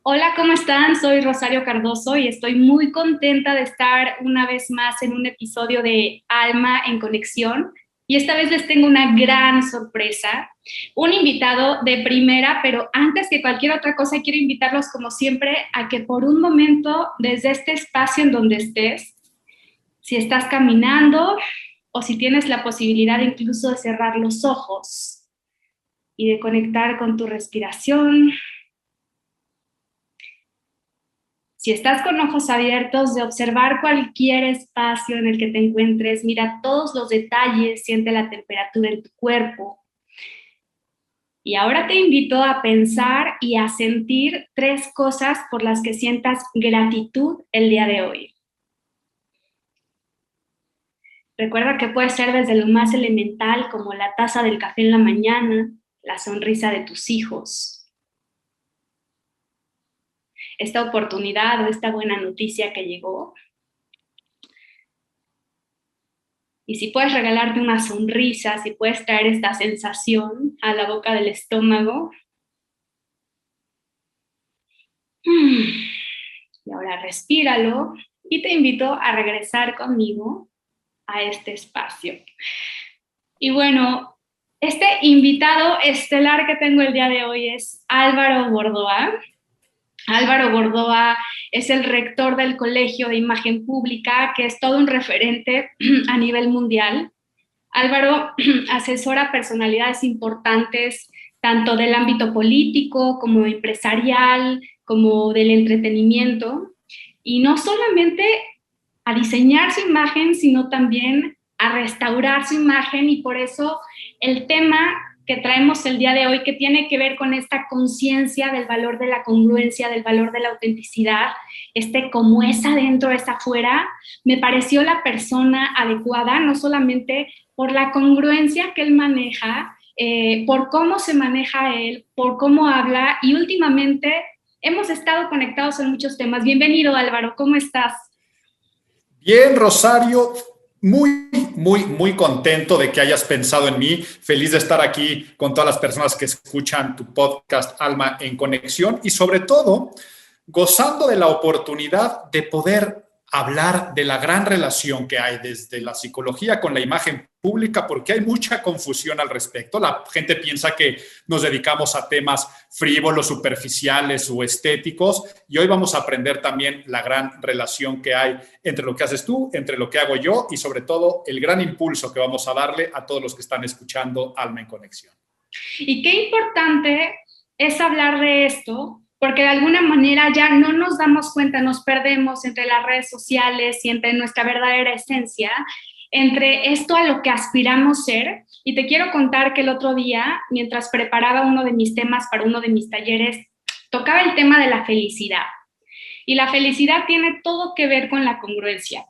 Hola, ¿cómo están? Soy Rosario Cardoso y estoy muy contenta de estar una vez más en un episodio de Alma en Conexión. Y esta vez les tengo una gran sorpresa, un invitado de primera, pero antes que cualquier otra cosa quiero invitarlos como siempre a que por un momento desde este espacio en donde estés, si estás caminando o si tienes la posibilidad incluso de cerrar los ojos y de conectar con tu respiración. Si estás con ojos abiertos, de observar cualquier espacio en el que te encuentres, mira todos los detalles, siente la temperatura en tu cuerpo. Y ahora te invito a pensar y a sentir tres cosas por las que sientas gratitud el día de hoy. Recuerda que puede ser desde lo más elemental, como la taza del café en la mañana, la sonrisa de tus hijos, esta oportunidad o esta buena noticia que llegó. Y si puedes regalarte una sonrisa, si puedes traer esta sensación a la boca del estómago. Y ahora respíralo y te invito a regresar conmigo a este espacio. Y bueno, este invitado estelar que tengo el día de hoy es Álvaro Gordoa. Álvaro Gordoa es el rector del Colegio de Imagen Pública, que es todo un referente a nivel mundial. Álvaro asesora personalidades importantes tanto del ámbito político como empresarial, como del entretenimiento, y no solamente a diseñar su imagen, sino también a restaurar su imagen, y por eso el tema que traemos el día de hoy, que tiene que ver con esta conciencia del valor de la congruencia, del valor de la autenticidad, como es adentro, es afuera, me pareció la persona adecuada, no solamente por la congruencia que él maneja, por cómo se maneja él, por cómo habla, y últimamente hemos estado conectados en muchos temas. Bienvenido, Álvaro, ¿cómo estás? Bien, Rosario, muy contento de que hayas pensado en mí. Feliz de estar aquí con todas las personas que escuchan tu podcast Alma en Conexión y sobre todo gozando de la oportunidad de poder hablar de la gran relación que hay desde la psicología con la imagen pública, porque hay mucha confusión al respecto. La gente piensa que nos dedicamos a temas frívolos, superficiales o estéticos, y hoy vamos a aprender también la gran relación que hay entre lo que haces tú, entre lo que hago yo y sobre todo el gran impulso que vamos a darle a todos los que están escuchando Alma en Conexión. Y qué importante es hablar de esto, porque de alguna manera ya no nos damos cuenta, nos perdemos entre las redes sociales y entre nuestra verdadera esencia, entre esto a lo que aspiramos ser. Y te quiero contar que el otro día, mientras preparaba uno de mis temas para uno de mis talleres, tocaba el tema de la felicidad. Y la felicidad tiene todo que ver con la congruencia.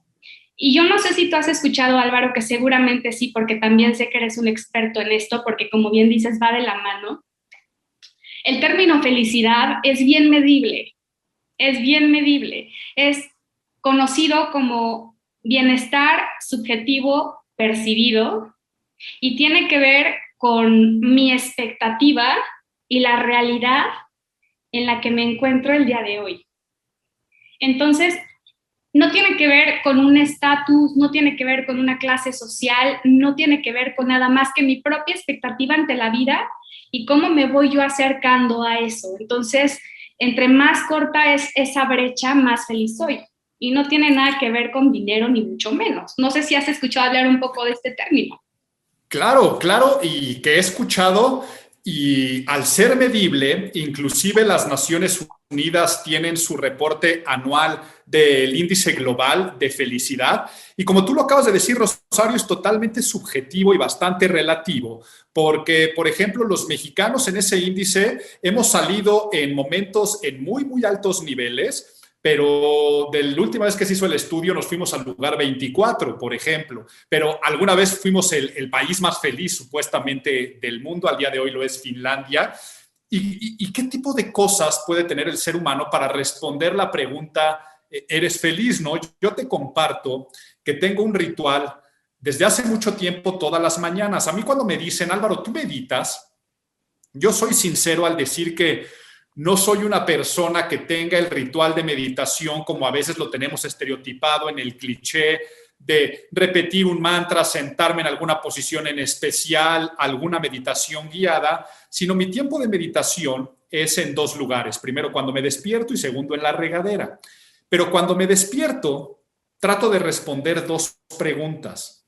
Y yo no sé si tú has escuchado, Álvaro, que seguramente sí, porque también sé que eres un experto en esto, porque como bien dices, va de la mano. El término felicidad es bien medible, es conocido como bienestar subjetivo percibido y tiene que ver con mi expectativa y la realidad en la que me encuentro el día de hoy. Entonces, no tiene que ver con un estatus, no tiene que ver con una clase social, no tiene que ver con nada más que mi propia expectativa ante la vida y cómo me voy yo acercando a eso. Entonces, entre más corta es esa brecha, más feliz soy. Y no tiene nada que ver con dinero, ni mucho menos. No sé si has escuchado hablar un poco de este término. Claro, y que he escuchado, y al ser medible, inclusive las Naciones Unidas tienen su reporte anual del índice global de felicidad. Y como tú lo acabas de decir, Rosario, es totalmente subjetivo y bastante relativo, porque, por ejemplo, los mexicanos en ese índice hemos salido en momentos en muy altos niveles, pero de la última vez que se hizo el estudio nos fuimos al lugar 24, por ejemplo, pero alguna vez fuimos el país más feliz supuestamente del mundo, al día de hoy lo es Finlandia. ¿Y qué tipo de cosas puede tener el ser humano para responder la pregunta, ¿eres feliz? ¿No? Yo te comparto que tengo un ritual desde hace mucho tiempo todas las mañanas. A mí cuando me dicen, Álvaro, ¿tú meditas? Yo soy sincero al decir que No soy una persona que tenga el ritual de meditación como a veces lo tenemos estereotipado en el cliché de repetir un mantra, sentarme en alguna posición en especial, alguna meditación guiada, sino mi tiempo de meditación es en dos lugares. Primero, cuando me despierto y segundo, en la regadera. Pero cuando me despierto, trato de responder dos preguntas.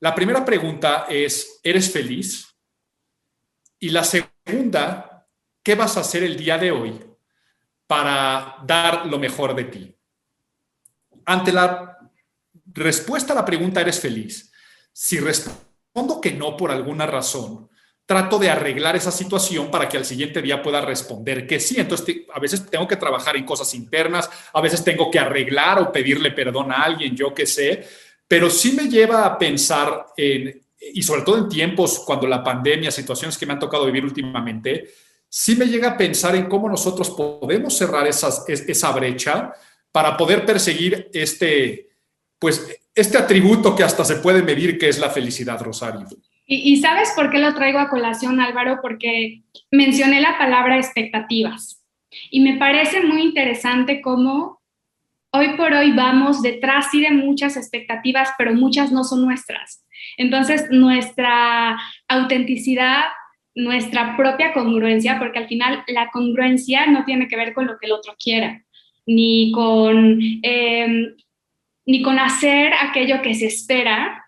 La primera pregunta es, ¿eres feliz? Y la segunda, ¿qué vas a hacer el día de hoy para dar lo mejor de ti? Ante la respuesta a la pregunta, ¿eres feliz? Si respondo que no por alguna razón, trato de arreglar esa situación para que al siguiente día pueda responder que sí. Entonces, a veces tengo que trabajar en cosas internas, a veces tengo que arreglar o pedirle perdón a alguien, yo qué sé, pero sí me lleva a pensar en, y sobre todo en tiempos cuando la pandemia, situaciones que me han tocado vivir últimamente, sí me llega a pensar en cómo nosotros podemos cerrar esa brecha para poder perseguir este atributo que hasta se puede medir, que es la felicidad, Rosario. Y ¿sabes por qué lo traigo a colación, Álvaro? Porque mencioné la palabra expectativas. Y me parece muy interesante cómo hoy por hoy vamos detrás sí de muchas expectativas, pero muchas no son nuestras. Entonces, nuestra autenticidad, nuestra propia congruencia, porque al final la congruencia no tiene que ver con lo que el otro quiera, ni con, ni con hacer aquello que se espera,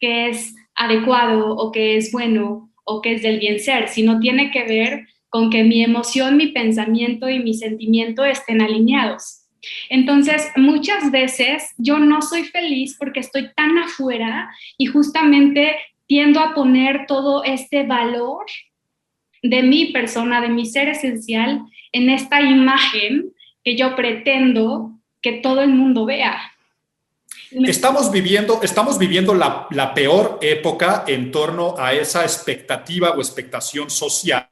que es adecuado o que es bueno o que es del bien ser, sino tiene que ver con que mi emoción, mi pensamiento y mi sentimiento estén alineados. Entonces, muchas veces yo no soy feliz porque estoy tan afuera y justamente tiendo a poner todo este valor de mi persona, de mi ser esencial, en esta imagen que yo pretendo que todo el mundo vea. Estamos viviendo la peor época en torno a esa expectativa o expectación social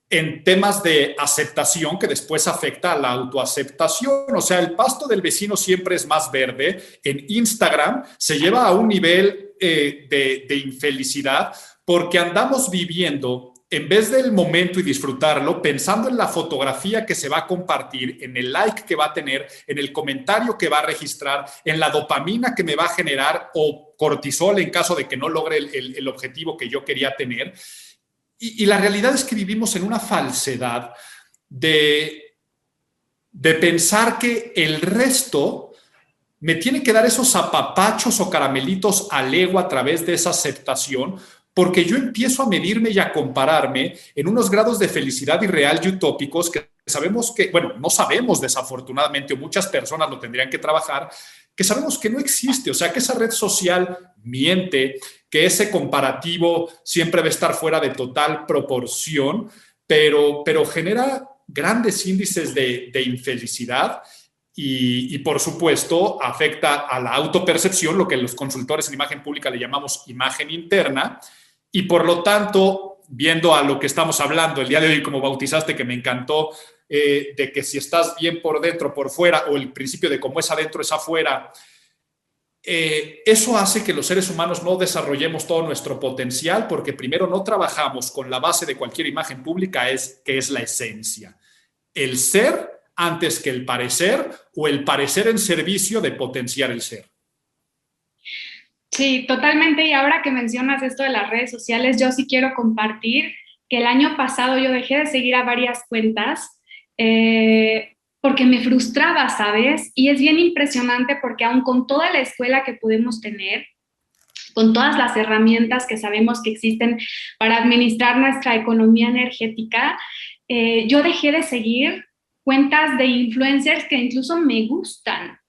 en temas de aceptación que después afecta a la autoaceptación. O sea, el pasto del vecino siempre es más verde. En Instagram se lleva a un nivel de infelicidad porque andamos viviendo, en vez del momento y disfrutarlo, pensando en la fotografía que se va a compartir, en el like que va a tener, en el comentario que va a registrar, en la dopamina que me va a generar o cortisol en caso de que no logre el objetivo que yo quería tener. Y la realidad es que vivimos en una falsedad de pensar que el resto me tiene que dar esos apapachos o caramelitos al ego a través de esa aceptación, porque yo empiezo a medirme y a compararme en unos grados de felicidad irreal y utópicos que sabemos que, bueno, no sabemos desafortunadamente, o muchas personas lo tendrían que trabajar, que sabemos que no existe. O sea, que esa red social miente, que ese comparativo siempre va a estar fuera de total proporción, pero genera grandes índices de infelicidad y, por supuesto, afecta a la autopercepción, lo que los consultores en imagen pública le llamamos imagen interna, y por lo tanto, viendo a lo que estamos hablando el día de hoy, como bautizaste, que me encantó, de que si estás bien por dentro, por fuera, o el principio de cómo es adentro, es afuera, eso hace que los seres humanos no desarrollemos todo nuestro potencial, porque primero no trabajamos con la base de cualquier imagen pública, que es la esencia. El ser antes que el parecer, o el parecer en servicio de potenciar el ser. Sí, totalmente. Y ahora que mencionas esto de las redes sociales, yo sí quiero compartir que el año pasado yo dejé de seguir a varias cuentas porque me frustraba, ¿sabes? Y es bien impresionante porque aun con toda la escuela que podemos tener, con todas las herramientas que sabemos que existen para administrar nuestra economía energética, yo dejé de seguir cuentas de influencers que incluso me gustan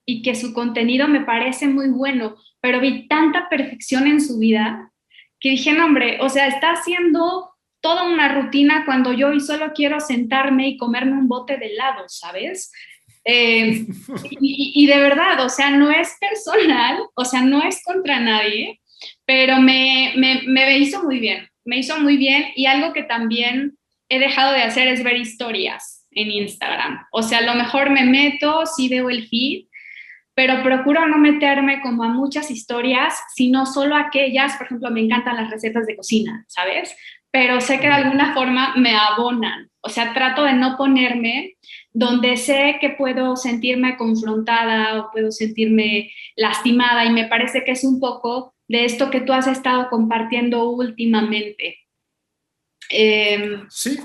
y que su contenido me parece muy bueno, pero vi tanta perfección en su vida que dije, no, hombre, o sea, está haciendo toda una rutina cuando yo hoy solo quiero sentarme y comerme un bote de helado, ¿sabes? Y de verdad, o sea, no es personal, o sea, no es contra nadie, pero me hizo muy bien, me hizo muy bien. Y algo que también he dejado de hacer es ver historias en Instagram. O sea, a lo mejor me meto, sí veo el feed, pero procuro no meterme como a muchas historias, sino solo aquellas. Por ejemplo, me encantan las recetas de cocina, ¿sabes? Pero sé que de alguna forma me abonan O sea, trato de no ponerme donde sé que puedo sentirme confrontada o puedo sentirme lastimada, y me parece que es un poco de esto que tú has estado compartiendo últimamente. Sí,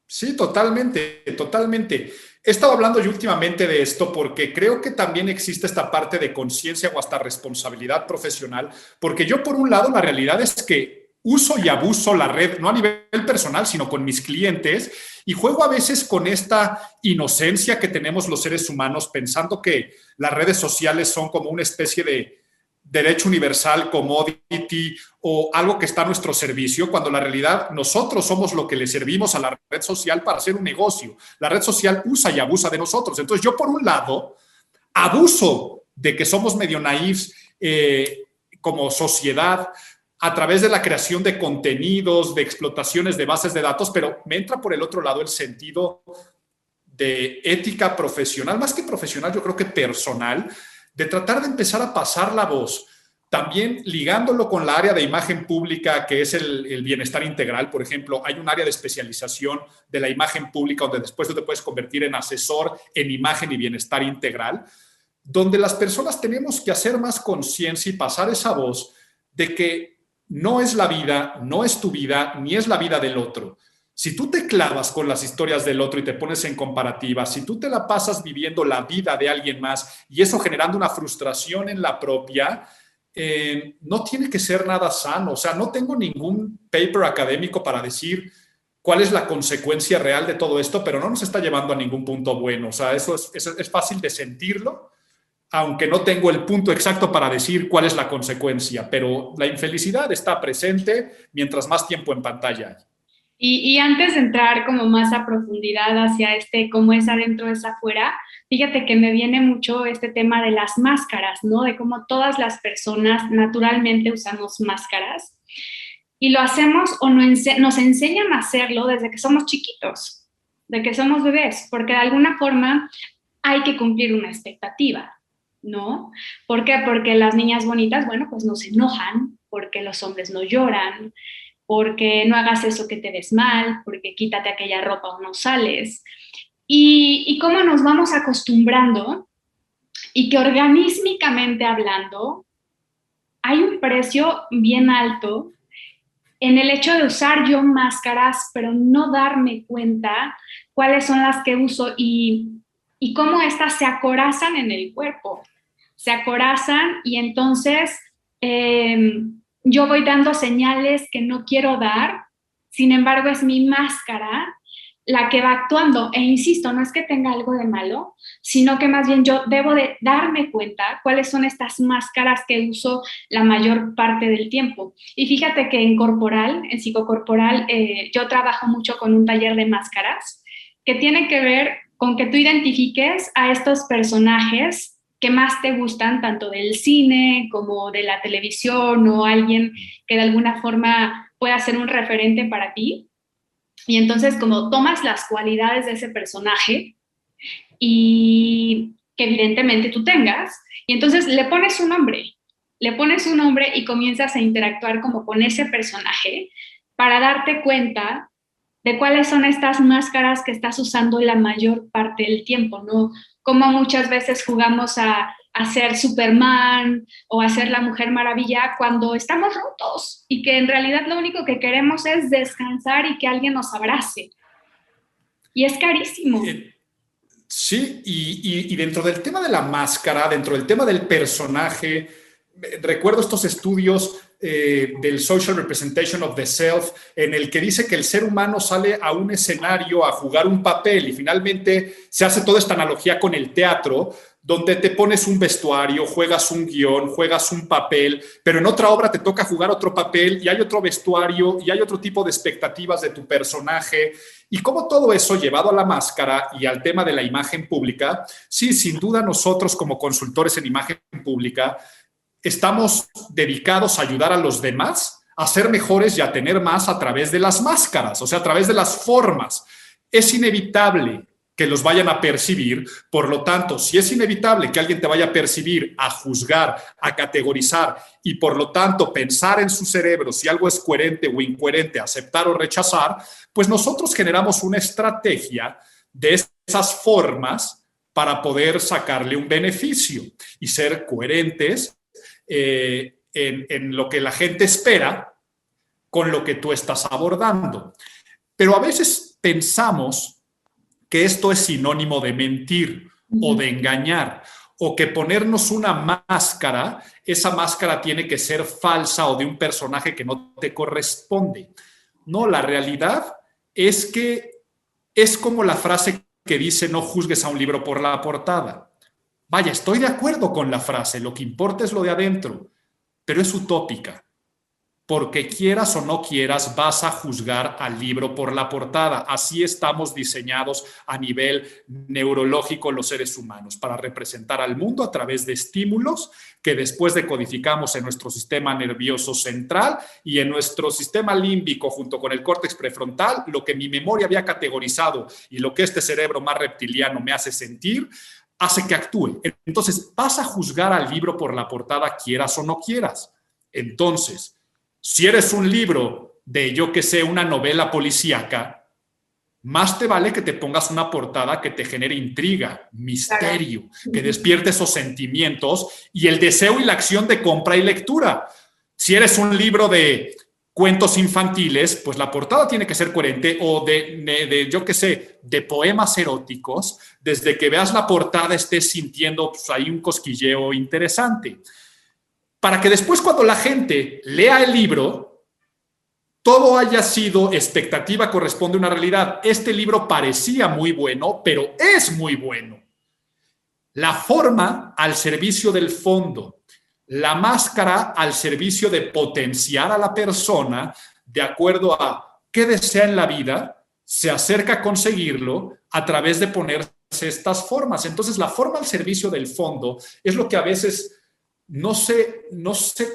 sí, totalmente, totalmente. He estado hablando yo últimamente de esto porque creo que también existe esta parte de conciencia o hasta responsabilidad profesional, porque yo por un lado la realidad es que uso y abuso la red, no a nivel personal, sino con mis clientes, y juego a veces con esta inocencia que tenemos los seres humanos pensando que las redes sociales son como una especie de derecho universal, commodity o algo que está a nuestro servicio, cuando la realidad nosotros somos lo que le servimos a la red social para hacer un negocio. La red social usa y abusa de nosotros. Entonces yo por un lado abuso de que somos medio naifs como sociedad a través de la creación de contenidos, de explotaciones de bases de datos, pero me entra por el otro lado el sentido de ética profesional, más que profesional, yo creo que personal, de tratar de empezar a pasar la voz, también ligándolo con la área de imagen pública, que es el bienestar integral. Por ejemplo, hay un área de especialización de la imagen pública donde después tú te puedes convertir en asesor en imagen y bienestar integral, donde las personas tenemos que hacer más conciencia y pasar esa voz de que no es la vida, no es tu vida, ni es la vida del otro. Si tú te clavas con las historias del otro y te pones en comparativa, si tú te la pasas viviendo la vida de alguien más y eso generando una frustración en la propia, no tiene que ser nada sano. O sea, no tengo ningún paper académico para decir cuál es la consecuencia real de todo esto, pero no nos está llevando a ningún punto bueno. O sea, eso es fácil de sentirlo, aunque no tengo el punto exacto para decir cuál es la consecuencia, pero la infelicidad está presente mientras más tiempo en pantalla hay. Y antes de entrar como más a profundidad hacia cómo es adentro es afuera, fíjate que me viene mucho este tema de las máscaras, ¿no? De cómo todas las personas naturalmente usamos máscaras y lo hacemos o nos enseñan a hacerlo desde que somos chiquitos, de que somos bebés, porque de alguna forma hay que cumplir una expectativa, ¿no? ¿Por qué? Porque las niñas bonitas, bueno, pues no se enojan, porque los hombres no lloran, porque no hagas eso que te ves mal, porque quítate aquella ropa o no sales. Y cómo nos vamos acostumbrando y que organísmicamente hablando hay un precio bien alto en el hecho de usar yo máscaras, pero no darme cuenta cuáles son las que uso y cómo estas se acorazan en el cuerpo. Se acorazan y entonces yo voy dando señales que no quiero dar, sin embargo es mi máscara la que va actuando. E insisto, no es que tenga algo de malo, sino que más bien yo debo de darme cuenta cuáles son estas máscaras que uso la mayor parte del tiempo. Y fíjate que en psicocorporal, yo trabajo mucho con un taller de máscaras que tiene que ver con que tú identifiques a estos personajes que más te gustan, tanto del cine como de la televisión, o alguien que de alguna forma pueda ser un referente para ti. Y entonces como tomas las cualidades de ese personaje y que evidentemente tú tengas, y entonces le pones un nombre y comienzas a interactuar como con ese personaje para darte cuenta de cuáles son estas máscaras que estás usando la mayor parte del tiempo, ¿no? Como muchas veces jugamos a ser Superman o a ser la Mujer Maravilla cuando estamos rotos y que en realidad lo único que queremos es descansar y que alguien nos abrace. Y es carísimo. Sí, y dentro del tema de la máscara, dentro del tema del personaje, recuerdo estos estudios del Social Representation of the Self, en el que dice que el ser humano sale a un escenario a jugar un papel y finalmente se hace toda esta analogía con el teatro, donde te pones un vestuario, juegas un guión, juegas un papel, pero en otra obra te toca jugar otro papel y hay otro vestuario y hay otro tipo de expectativas de tu personaje. Y como todo eso llevado a la máscara y al tema de la imagen pública, sí, sin duda nosotros como consultores en imagen pública estamos dedicados a ayudar a los demás a ser mejores y a tener más a través de las máscaras, o sea, a través de las formas. Es inevitable que los vayan a percibir. Por lo tanto, si es inevitable que alguien te vaya a percibir, a juzgar, a categorizar y por lo tanto pensar en su cerebro si algo es coherente o incoherente, aceptar o rechazar, pues nosotros generamos una estrategia de esas formas para poder sacarle un beneficio y ser coherentes en lo que la gente espera con lo que tú estás abordando. Pero a veces pensamos que esto es sinónimo de mentir o de engañar, o que ponernos una máscara, esa máscara tiene que ser falsa o de un personaje que no te corresponde. No, la realidad es que es como la frase que dice no juzgues a un libro por la portada. Vaya, estoy de acuerdo con la frase, lo que importa es lo de adentro, pero es utópica. Porque quieras o no quieras, vas a juzgar al libro por la portada. Así estamos diseñados a nivel neurológico los seres humanos, para representar al mundo a través de estímulos que después decodificamos en nuestro sistema nervioso central y en nuestro sistema límbico junto con el córtex prefrontal, lo que mi memoria había categorizado y lo que este cerebro más reptiliano me hace sentir, hace que actúe. Entonces, vas a juzgar al libro por la portada, quieras o no quieras. Entonces, si eres un libro de, yo que sé, una novela policíaca, más te vale que te pongas una portada que te genere intriga, misterio, que despierte esos sentimientos y el deseo y la acción de compra y lectura. Si eres un libro de cuentos infantiles, pues la portada tiene que ser coherente, o de yo que sé, de poemas eróticos, desde que veas la portada estés sintiendo pues, ahí un cosquilleo interesante. Para que después cuando la gente lea el libro, todo haya sido expectativa, corresponde a una realidad. Este libro parecía muy bueno, pero es muy bueno. La forma al servicio del fondo, la máscara al servicio de potenciar a la persona de acuerdo a qué desea en la vida, se acerca a conseguirlo a través de ponerse estas formas. Entonces, la forma al servicio del fondo es lo que a veces no se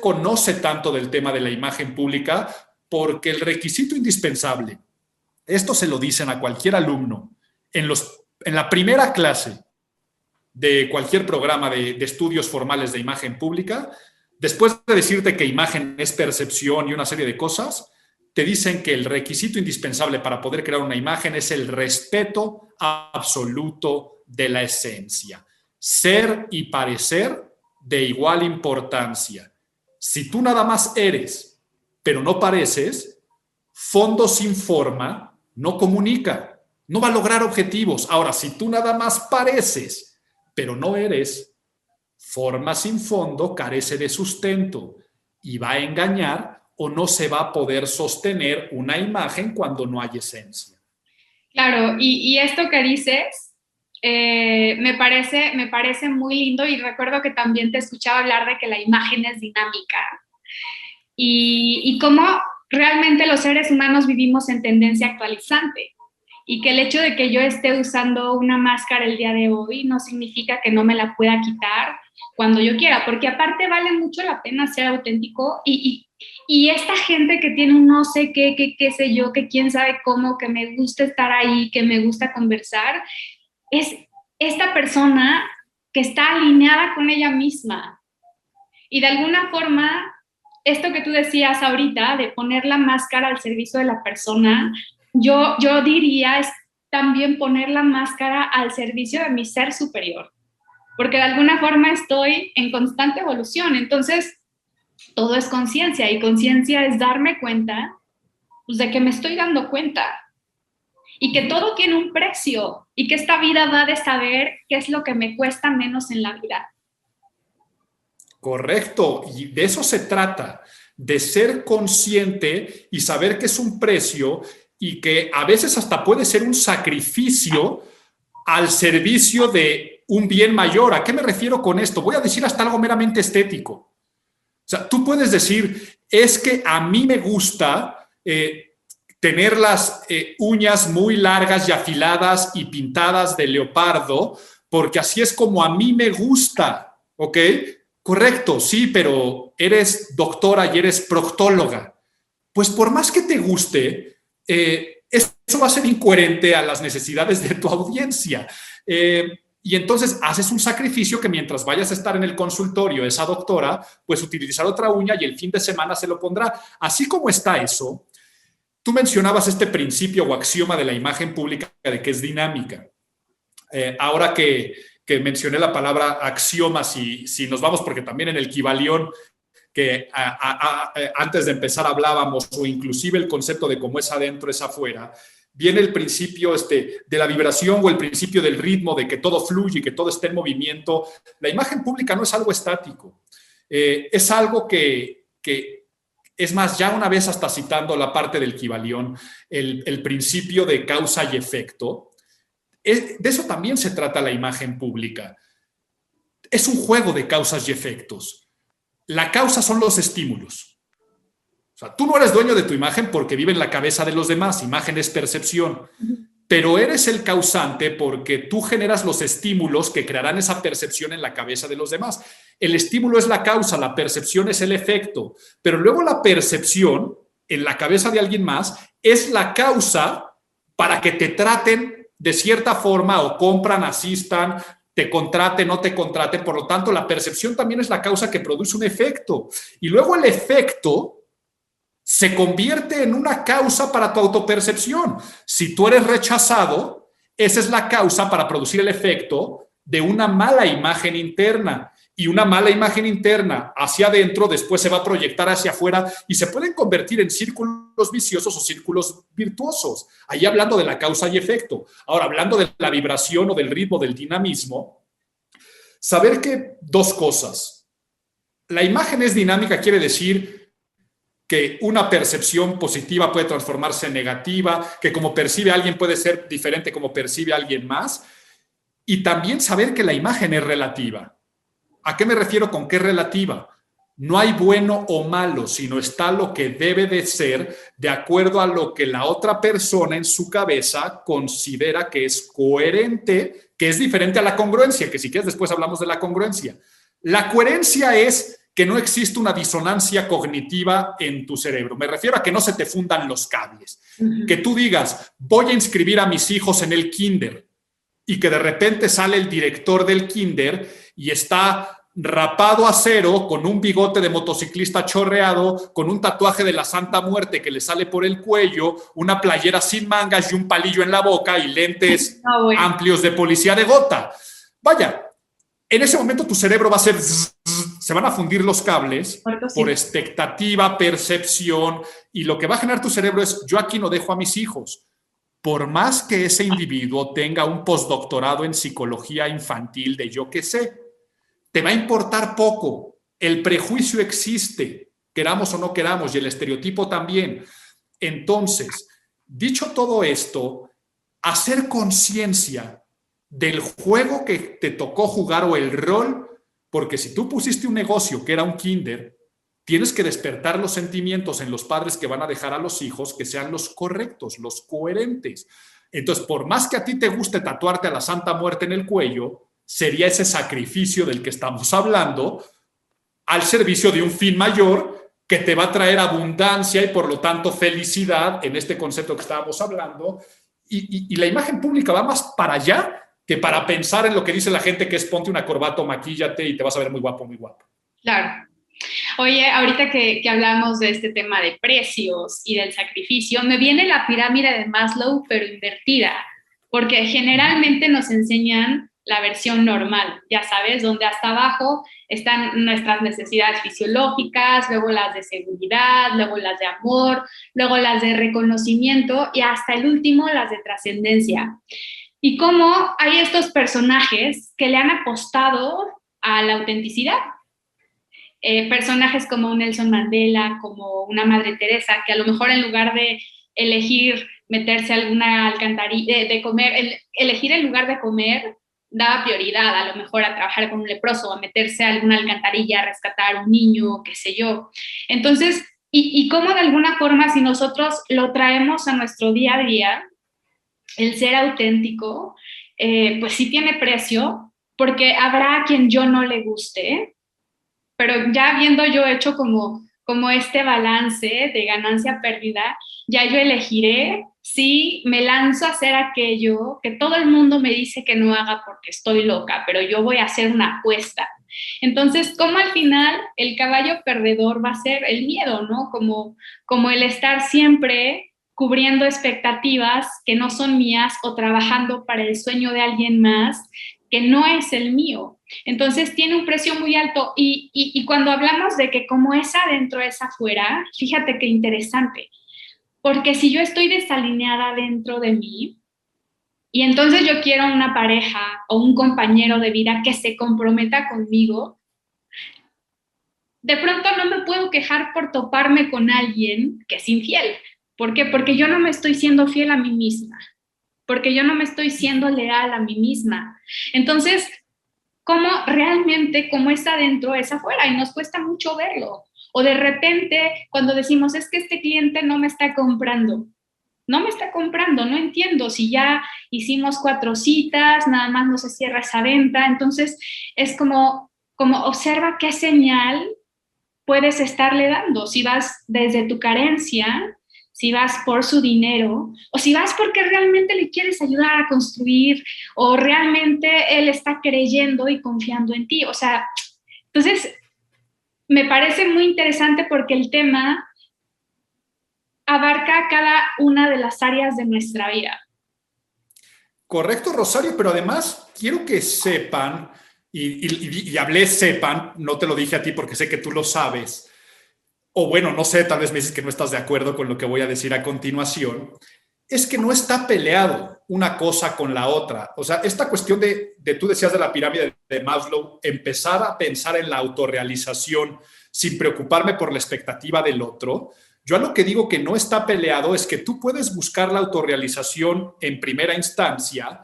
conoce tanto del tema de la imagen pública, porque el requisito indispensable, esto se lo dicen a cualquier alumno, en la primera clase de cualquier programa de estudios formales de imagen pública, después de decirte que imagen es percepción y una serie de cosas, te dicen que el requisito indispensable para poder crear una imagen es el respeto absoluto de la esencia. Ser y parecer de igual importancia. Si tú nada más eres, pero no pareces, fondo sin forma no comunica, no va a lograr objetivos. Ahora, si tú nada más pareces, pero no eres, forma sin fondo carece de sustento y va a engañar o no se va a poder sostener una imagen cuando no hay esencia. Claro, y esto que dices me parece muy lindo, y recuerdo que también te escuchaba hablar de que la imagen es dinámica y cómo realmente los seres humanos vivimos en tendencia actualizante, y que el hecho de que yo esté usando una máscara el día de hoy no significa que no me la pueda quitar cuando yo quiera, porque aparte vale mucho la pena ser auténtico y esta gente que tiene un no sé qué sé yo, que quién sabe cómo, que me gusta estar ahí, que me gusta conversar, es esta persona que está alineada con ella misma. Y de alguna forma, esto que tú decías ahorita, de poner la máscara al servicio de la persona, yo diría es también poner la máscara al servicio de mi ser superior, porque de alguna forma estoy en constante evolución. Entonces, todo es conciencia, y conciencia es darme cuenta pues, de que me estoy dando cuenta, y que todo tiene un precio, y que esta vida va de saber qué es lo que me cuesta menos en la vida. Correcto, y de eso se trata, de ser consciente y saber que es un precio y que a veces hasta puede ser un sacrificio al servicio de un bien mayor. ¿A qué me refiero con esto? Voy a decir hasta algo meramente estético. O sea, tú puedes decir, es que a mí me gusta tener las uñas muy largas y afiladas y pintadas de leopardo, porque así es como a mí me gusta, ¿ok? Correcto, sí, pero eres doctora y eres proctóloga. Pues por más que te guste, es va a ser incoherente a las necesidades de tu audiencia. Y entonces haces un sacrificio que mientras vayas a estar en el consultorio, esa doctora, pues utilizar otra uña y el fin de semana se lo pondrá. Así como está eso, tú mencionabas este principio o axioma de la imagen pública de que es dinámica. Ahora que mencioné la palabra axioma, si nos vamos, porque también en el Kybalión, que antes de empezar hablábamos, o inclusive el concepto de cómo es adentro, es afuera, viene el principio de la vibración o el principio del ritmo, de que todo fluye, que todo esté en movimiento. La imagen pública no es algo estático, es algo que es más, ya una vez hasta citando la parte del Kybalión, el principio de causa y efecto, de eso también se trata la imagen pública. Es un juego de causas y efectos. La causa son los estímulos. O sea, tú no eres dueño de tu imagen porque vive en la cabeza de los demás. Imagen es percepción. Pero eres el causante porque tú generas los estímulos que crearán esa percepción en la cabeza de los demás. El estímulo es la causa, la percepción es el efecto. Pero luego la percepción en la cabeza de alguien más es la causa para que te traten de cierta forma o compran, asistan, te contraten, no te contraten. Por lo tanto, la percepción también es la causa que produce un efecto. Y luego el efecto se convierte en una causa para tu autopercepción. Si tú eres rechazado, esa es la causa para producir el efecto de una mala imagen interna. Y una mala imagen interna hacia adentro después se va a proyectar hacia afuera y se pueden convertir en círculos viciosos o círculos virtuosos. Ahí hablando de la causa y efecto. Ahora, hablando de la vibración o del ritmo, del dinamismo, saber que dos cosas. La imagen es dinámica, quiere decir que una percepción positiva puede transformarse en negativa, que como percibe a alguien puede ser diferente como percibe a alguien más. Y también saber que la imagen es relativa. ¿A qué me refiero con qué es relativa? No hay bueno o malo, sino está lo que debe de ser de acuerdo a lo que la otra persona en su cabeza considera que es coherente, que es diferente a la congruencia, que si quieres después hablamos de la congruencia. La coherencia es que no existe una disonancia cognitiva en tu cerebro. Me refiero a que no se te fundan los cables. Que tú digas, voy a inscribir a mis hijos en el kinder y que de repente sale el director del kinder y está rapado a cero, con un bigote de motociclista chorreado, con un tatuaje de la Santa Muerte que le sale por el cuello, una playera sin mangas y un palillo en la boca y lentes amplios de policía de gota. Vaya, en ese momento tu cerebro va a hacer zzz, se van a fundir los cables por expectativa, percepción, y lo que va a generar tu cerebro es, yo aquí no dejo a mis hijos. Por más que ese individuo tenga un postdoctorado en psicología infantil de yo qué sé, te va a importar poco. El prejuicio existe, queramos o no queramos, y el estereotipo también. Entonces, dicho todo esto, hacer conciencia del juego que te tocó jugar o el rol, porque si tú pusiste un negocio que era un kinder, tienes que despertar los sentimientos en los padres que van a dejar a los hijos que sean los correctos, los coherentes. Entonces, por más que a ti te guste tatuarte a la Santa Muerte en el cuello, sería ese sacrificio del que estamos hablando al servicio de un fin mayor que te va a traer abundancia y por lo tanto felicidad en este concepto que estábamos hablando. Y la imagen pública va más para allá que para pensar en lo que dice la gente, que es ponte una corbata o maquíllate y te vas a ver muy guapo, muy guapo. Claro. Oye, ahorita que hablamos de este tema de precios y del sacrificio, me viene la pirámide de Maslow, pero invertida, porque generalmente nos enseñan la versión normal, ya sabes, donde hasta abajo están nuestras necesidades fisiológicas, luego las de seguridad, luego las de amor, luego las de reconocimiento y hasta el último las de trascendencia. Y cómo hay estos personajes que le han apostado a la autenticidad. Personajes como Nelson Mandela, como una Madre Teresa, que a lo mejor en lugar de elegir meterse a alguna alcantarilla, de comer, elegir el lugar de comer, daba prioridad a lo mejor a trabajar con un leproso, a meterse a alguna alcantarilla, a rescatar a un niño, qué sé yo. Entonces, y cómo de alguna forma, si nosotros lo traemos a nuestro día a día, el ser auténtico, pues sí tiene precio, porque habrá a quien yo no le guste, pero ya habiendo yo hecho como como este balance de ganancia-pérdida, ya yo elegiré si me lanzo a hacer aquello que todo el mundo me dice que no haga porque estoy loca, pero yo voy a hacer una apuesta. Entonces, como al final el caballo perdedor va a ser el miedo, ¿no? Como el estar siempre cubriendo expectativas que no son mías o trabajando para el sueño de alguien más que no es el mío. Entonces tiene un precio muy alto y cuando hablamos de que como es adentro es afuera, fíjate qué interesante, porque si yo estoy desalineada dentro de mí y entonces yo quiero una pareja o un compañero de vida que se comprometa conmigo, de pronto no me puedo quejar por toparme con alguien que es infiel. ¿Por qué? Porque yo no me estoy siendo fiel a mí misma, porque yo no me estoy siendo leal a mí misma. Entonces, cómo realmente, como es adentro, es afuera y nos cuesta mucho verlo. O de repente, cuando decimos, es que este cliente no me está comprando, no entiendo si ya hicimos 4 citas, nada más no se cierra esa venta, entonces es como observa qué señal puedes estarle dando, si vas desde tu carencia, si vas por su dinero, o si vas porque realmente le quieres ayudar a construir, o realmente él está creyendo y confiando en ti. O sea, entonces me parece muy interesante porque el tema abarca cada una de las áreas de nuestra vida. Correcto, Rosario, pero además quiero que sepan, y hablé sepan, no te lo dije a ti porque sé que tú lo sabes, o bueno, no sé, tal vez me dices que no estás de acuerdo con lo que voy a decir a continuación, es que no está peleado una cosa con la otra. O sea, esta cuestión tú decías de la pirámide de Maslow, empezar a pensar en la autorrealización sin preocuparme por la expectativa del otro. Yo a lo que digo que no está peleado es que tú puedes buscar la autorrealización en primera instancia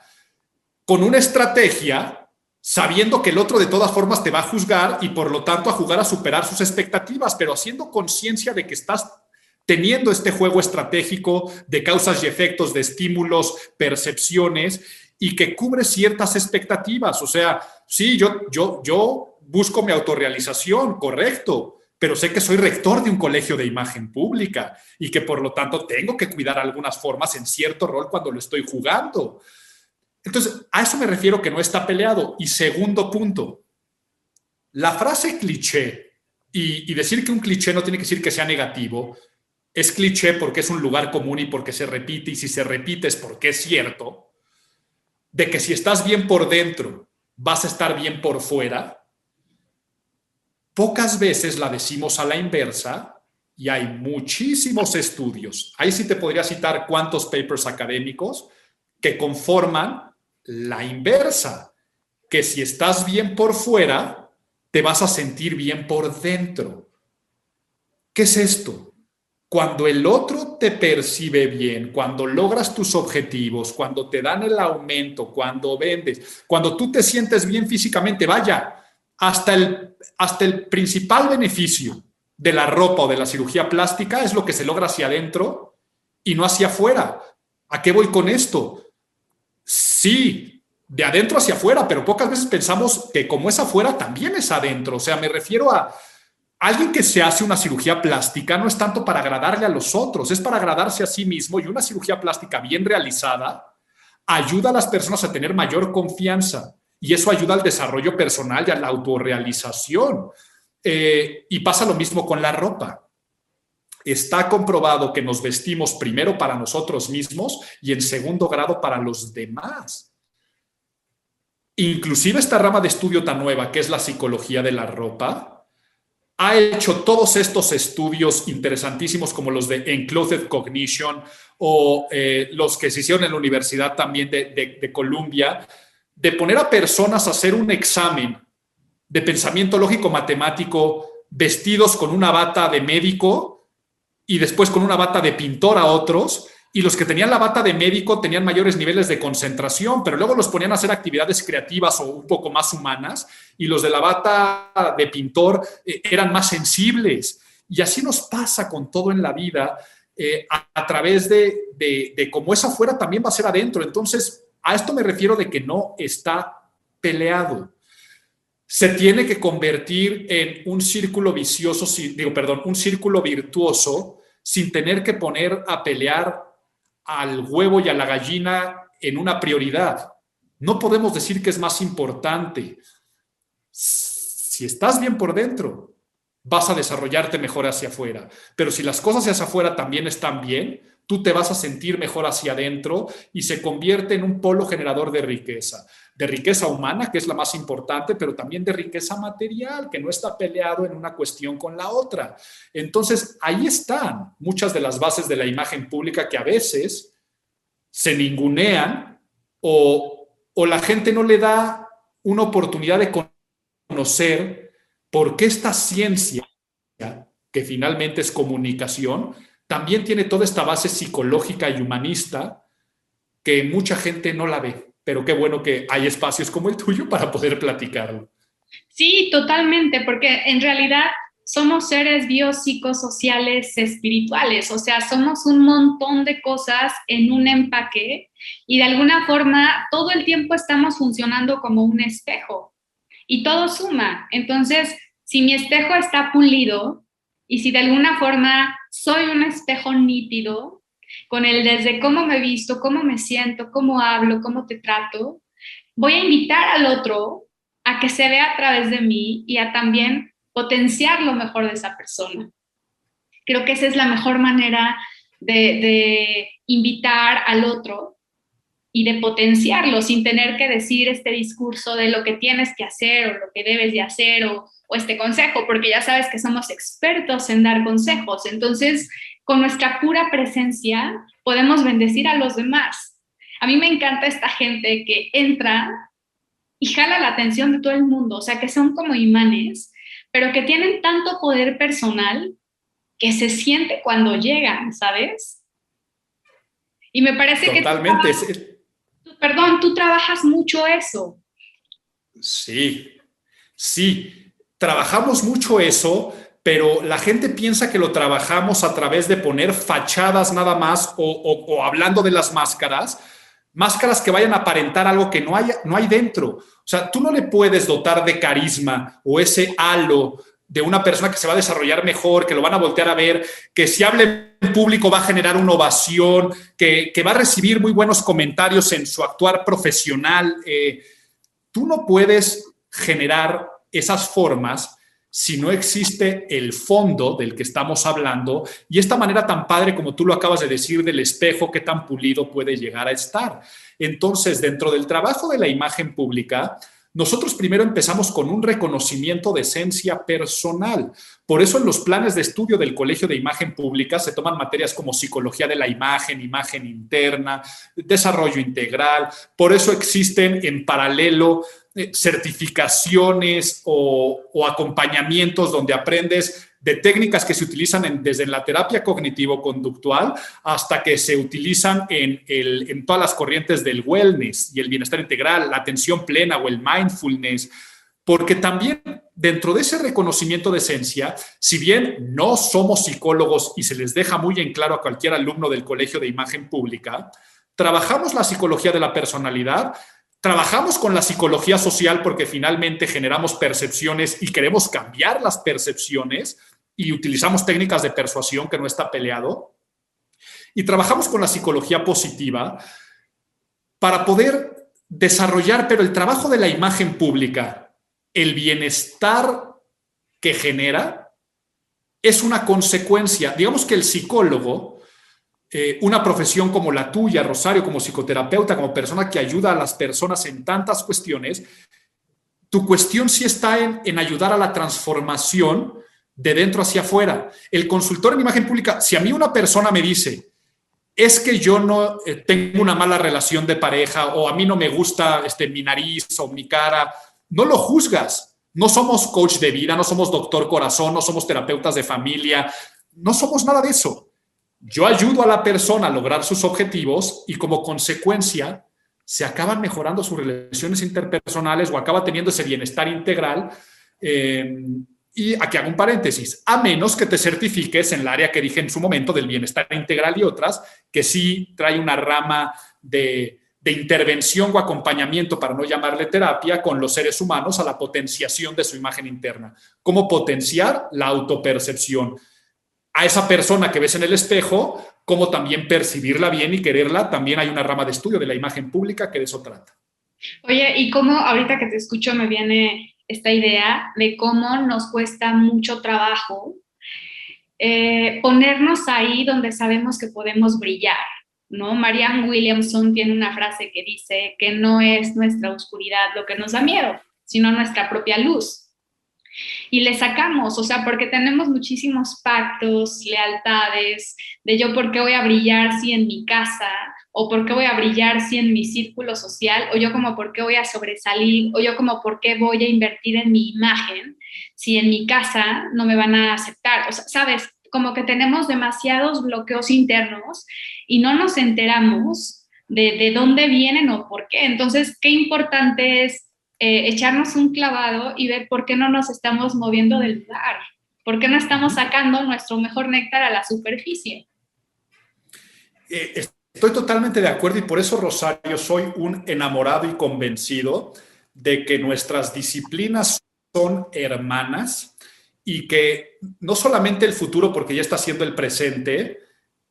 con una estrategia sabiendo que el otro de todas formas te va a juzgar y por lo tanto a jugar a superar sus expectativas, pero haciendo conciencia de que estás teniendo este juego estratégico de causas y efectos, de estímulos, percepciones y que cubre ciertas expectativas. O sea, sí, yo busco mi autorrealización, correcto, pero sé que soy rector de un colegio de imagen pública y que por lo tanto tengo que cuidar algunas formas en cierto rol cuando lo estoy jugando. Entonces, a eso me refiero que no está peleado. Y segundo punto, la frase cliché y decir que un cliché no tiene que decir que sea negativo, es cliché porque es un lugar común y porque se repite, y si se repite es porque es cierto, de que si estás bien por dentro, vas a estar bien por fuera, pocas veces la decimos a la inversa y hay muchísimos estudios. Ahí sí te podría citar cuántos papers académicos que conforman la inversa, que si estás bien por fuera, te vas a sentir bien por dentro. ¿Qué es esto? Cuando el otro te percibe bien, cuando logras tus objetivos, cuando te dan el aumento, cuando vendes, cuando tú te sientes bien físicamente, vaya, hasta el principal beneficio de la ropa o de la cirugía plástica es lo que se logra hacia adentro y no hacia afuera. ¿A qué voy con esto? Sí, de adentro hacia afuera, pero pocas veces pensamos que como es afuera, también es adentro. O sea, me refiero a alguien que se hace una cirugía plástica no es tanto para agradarle a los otros, es para agradarse a sí mismo, y una cirugía plástica bien realizada ayuda a las personas a tener mayor confianza y eso ayuda al desarrollo personal y a la autorrealización. Y pasa lo mismo con la ropa. Está comprobado que nos vestimos primero para nosotros mismos y en segundo grado para los demás. Inclusive esta rama de estudio tan nueva que es la psicología de la ropa ha hecho todos estos estudios interesantísimos como los de Enclothed Cognition o los que se hicieron en la Universidad también de Columbia, de poner a personas a hacer un examen de pensamiento lógico matemático vestidos con una bata de médico y después con una bata de pintor a otros, y los que tenían la bata de médico tenían mayores niveles de concentración, pero luego los ponían a hacer actividades creativas o un poco más humanas, y los de la bata de pintor eran más sensibles. Y así nos pasa con todo en la vida, a través de cómo es afuera también va a ser adentro. Entonces, a esto me refiero de que no está peleado. se tiene que convertir en un círculo vicioso, un círculo virtuoso, sin tener que poner a pelear al huevo y a la gallina en una prioridad. No podemos decir que es más importante. Si estás bien por dentro, vas a desarrollarte mejor hacia afuera. Pero si las cosas hacia afuera también están bien, tú te vas a sentir mejor hacia adentro y se convierte en un polo generador de riqueza humana, que es la más importante, pero también de riqueza material, que no está peleado en una cuestión con la otra. Entonces, ahí están muchas de las bases de la imagen pública que a veces se ningunean o la gente no le da una oportunidad de conocer por qué esta ciencia, que finalmente es comunicación, también tiene toda esta base psicológica y humanista que mucha gente no la ve. Pero qué bueno que hay espacios como el tuyo para poder platicarlo. Sí, totalmente, porque en realidad somos seres biopsicosociales espirituales, o sea, somos un montón de cosas en un empaque y de alguna forma todo el tiempo estamos funcionando como un espejo y todo suma. Entonces, si mi espejo está pulido y si de alguna forma soy un espejo nítido, con el desde cómo me visto, cómo me siento, cómo hablo, cómo te trato, voy a invitar al otro a que se vea a través de mí y a también potenciar lo mejor de esa persona. Creo que esa es la mejor manera de invitar al otro y de potenciarlo sin tener que decir este discurso de lo que tienes que hacer o lo que debes de hacer o este consejo, porque ya sabes que somos expertos en dar consejos. Entonces, con nuestra pura presencia podemos bendecir a los demás. A mí me encanta esta gente que entra y jala la atención de todo el mundo, o sea, que son como imanes, pero que tienen tanto poder personal que se siente cuando llegan, ¿sabes? Y me parece Totalmente. Tú trabajas mucho eso. Sí, trabajamos mucho eso, pero la gente piensa que lo trabajamos a través de poner fachadas nada más o hablando de las máscaras que vayan a aparentar algo que no hay dentro. O sea, tú no le puedes dotar de carisma o ese halo de una persona que se va a desarrollar mejor, que lo van a voltear a ver, que si habla en público va a generar una ovación, que va a recibir muy buenos comentarios en su actuar profesional. Tú no puedes generar esas formas si no existe el fondo del que estamos hablando y esta manera tan padre como tú lo acabas de decir del espejo, qué tan pulido puede llegar a estar. Entonces, dentro del trabajo de la imagen pública, nosotros primero empezamos con un reconocimiento de esencia personal. Por eso en los planes de estudio del Colegio de Imagen Pública se toman materias como psicología de la imagen, imagen interna, desarrollo integral. Por eso existen en paralelo certificaciones o acompañamientos donde aprendes de técnicas que se utilizan desde la terapia cognitivo-conductual hasta que se utilizan en todas las corrientes del wellness y el bienestar integral, la atención plena o el mindfulness, porque también dentro de ese reconocimiento de esencia, si bien no somos psicólogos y se les deja muy en claro a cualquier alumno del Colegio de Imagen Pública, trabajamos la psicología de la personalidad. Trabajamos con la psicología social porque finalmente generamos percepciones y queremos cambiar las percepciones y utilizamos técnicas de persuasión que no está peleado. Y trabajamos con la psicología positiva para poder desarrollar, pero el trabajo de la imagen pública, el bienestar que genera, es una consecuencia. Digamos que el psicólogo, una profesión como la tuya, Rosario, como psicoterapeuta, como persona que ayuda a las personas en tantas cuestiones, tu cuestión sí está en ayudar a la transformación de dentro hacia afuera. El consultor en imagen pública, si a mí una persona me dice, es que yo no tengo una mala relación de pareja o a mí no me gusta mi nariz o mi cara, no lo juzgas. No somos coach de vida, no somos doctor corazón, no somos terapeutas de familia, no somos nada de eso. Yo ayudo a la persona a lograr sus objetivos y como consecuencia se acaban mejorando sus relaciones interpersonales o acaba teniendo ese bienestar integral. Y aquí hago un paréntesis, a menos que te certifiques en el área que dije en su momento del bienestar integral y otras, que sí trae una rama de de intervención o acompañamiento, para no llamarle terapia, con los seres humanos a la potenciación de su imagen interna. ¿Cómo potenciar la autopercepción? A esa persona que ves en el espejo, cómo también percibirla bien y quererla. También hay una rama de estudio de la imagen pública que de eso trata. Oye, y cómo ahorita que te escucho me viene esta idea de cómo nos cuesta mucho trabajo ponernos ahí donde sabemos que podemos brillar, ¿no? Marianne Williamson tiene una frase que dice que no es nuestra oscuridad lo que nos da miedo, sino nuestra propia luz. Y le sacamos, o sea, porque tenemos muchísimos pactos, lealtades, de yo por qué voy a brillar si en mi casa, o por qué voy a brillar si en mi círculo social, o yo como por qué voy a sobresalir, o yo como por qué voy a invertir en mi imagen si en mi casa no me van a aceptar. O sea, ¿sabes? Como que tenemos demasiados bloqueos internos y no nos enteramos de dónde vienen o por qué. Entonces, qué importante es echarnos un clavado y ver por qué no nos estamos moviendo del lugar, por qué no estamos sacando nuestro mejor néctar a la superficie. Estoy totalmente de acuerdo y por eso, Rosario, soy un enamorado y convencido de que nuestras disciplinas son hermanas y que no solamente el futuro, porque ya está siendo el presente,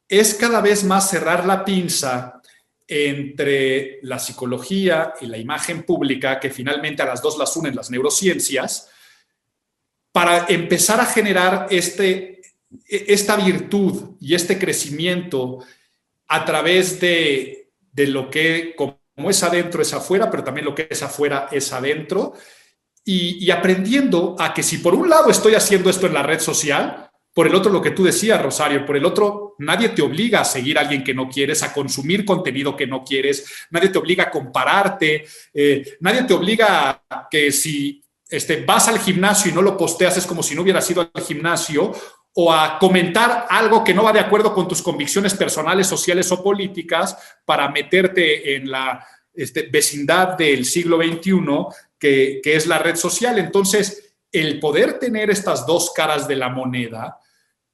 es cada vez más cerrar la pinza entre la psicología y la imagen pública, que finalmente a las dos las unen las neurociencias, para empezar a generar esta virtud y este crecimiento a través de lo que, como es adentro, es afuera, pero también lo que es afuera es adentro, y aprendiendo a que si por un lado estoy haciendo esto en la red social, por el otro, lo que tú decías, Rosario, por el otro, nadie te obliga a seguir a alguien que no quieres, a consumir contenido que no quieres, nadie te obliga a compararte, nadie te obliga a que si vas al gimnasio y no lo posteas es como si no hubieras ido al gimnasio, o a comentar algo que no va de acuerdo con tus convicciones personales, sociales o políticas para meterte en la vecindad del siglo XXI, que es la red social. Entonces, el poder tener estas dos caras de la moneda,